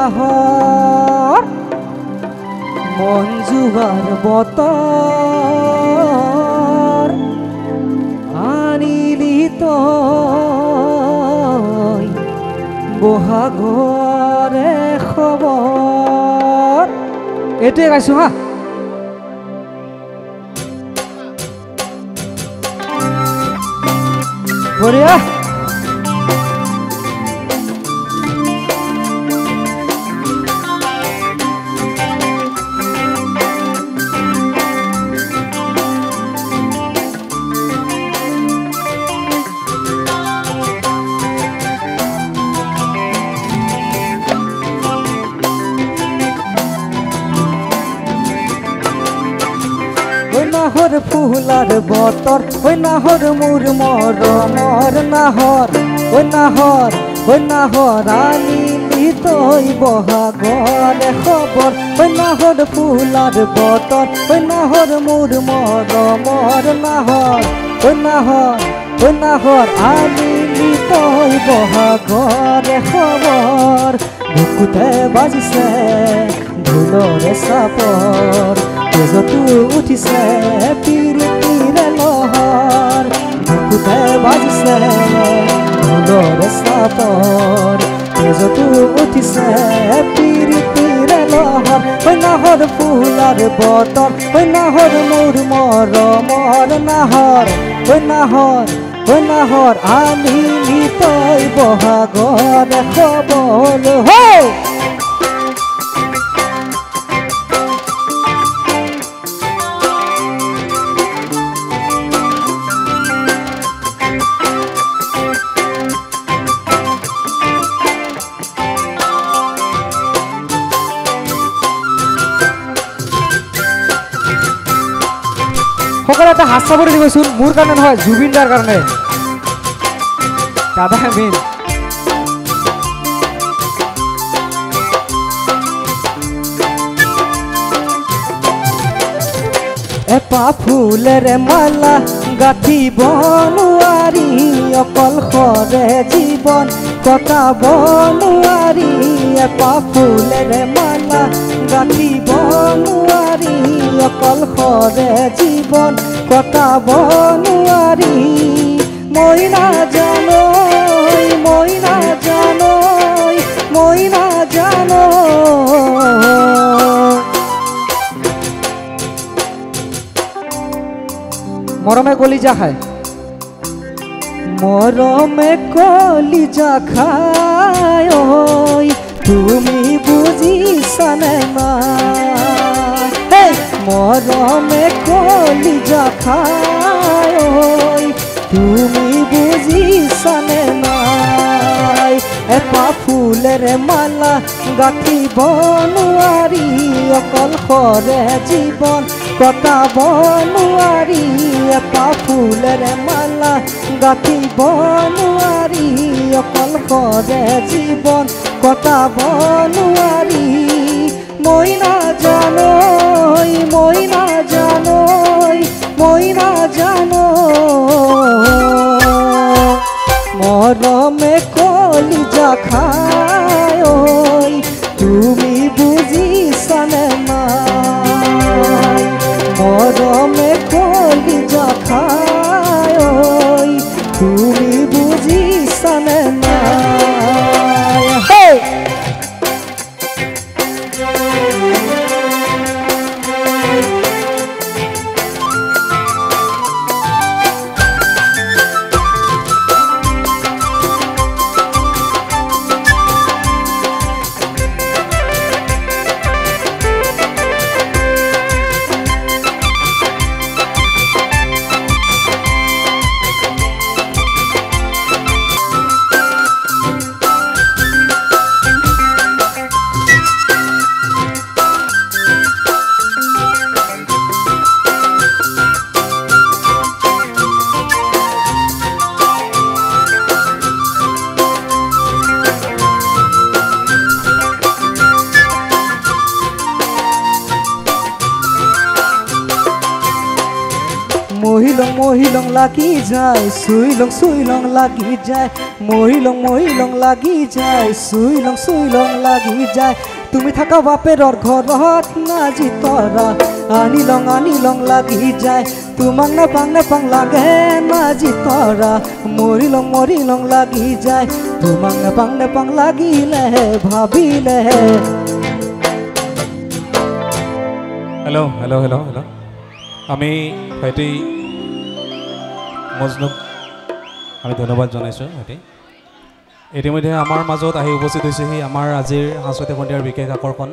নাহর মন জুয়ার বতর আনিলি তই বহাগরে খবর। এটাই গাইছো হা। বঢ়িয়া। নাহর ফুলার বতর ওই নাহর মুর মর নাহর ওই নাহর আনিলি তই বহাগরে খবর। ওই নাহর ফুলার বতর ওই নাহর মুর মর নাহর ওই নাহর আনিলি তই বহাগরে খবর। বুকুতে বাজিছে ঢোলরে চাপর তেজতো উঠিছে পিৰিতিৰে লহৰ। বুকুতে বাজিছে ঢোলৰে চাপৰ তেজতো উঠিছে পিৰিতিৰে লহৰ। ঐ নাহৰ ফুলাৰ বতৰ ঐ নাহৰ মোৰ মৰমৰ নাহৰ ঐ নাহৰ আনিলি তই বহাগৰে খবৰ। হৌ সকলে এটা হাত চাপৰি দিবচোন। মোৰ কাৰণে নহয়, জুবিন দাৰ কাৰণে। দাদাই মেইন। এপাহ ফুলেৰে মালা গাঁঠিব নোৱাৰি অকল খৰে জীৱন কটাব নোৱাৰি। এপাহ ফুলেৰে মালা গাঁঠিব নোৱাৰি অকল খৰে জীৱন কটাব নোৱাৰি। মই নাজানো মৰমে কলিজা খায় মৰমে কলিজা খায় তুমি বুজিছানে নাই। মৰমে কলিজা খায় তুমি বুজিছানে নাই। এপাহ ফুলেৰে মালা গাঁঠিব নোৱাৰি অকল খৰে জীৱন কটাব নোৱাৰি। এপাহ ফুলেৰে মালা গাঁঠিব নোৱাৰি অকল খৰে জীৱন কটাব নোৱাৰি। মই নাজানো মৰমে কলিজা খায় তুমি বুজিছানে নাই। মৰমে কলিজা খায় তুমি বুজিছানে নাই। মহিলং লাগি যায় সুইলং লাগি যায় মহিলং লাগি যায় সুইলং লাগি যায় তুমি থাকা বাপেরর ঘরত নাজি তরা আনিলং লাগি যায় তোমাক নাপাং লাগে নাজি তরা মরিলং লাগি যায় তোমাক নাপাং লাগিলে ভাবিলে হেল্ল' আমি ভাইটি মজনুক আমি ধন্যবাদ জনাইছোঁ ভাইটি ইতিমধ্যে আমাৰ মাজত আহি উপস্থিত হৈছেহি আমাৰ আজিৰ সাংস্কৃতিক সন্ধিয়াৰ বিশেষ আকৰ্ষণ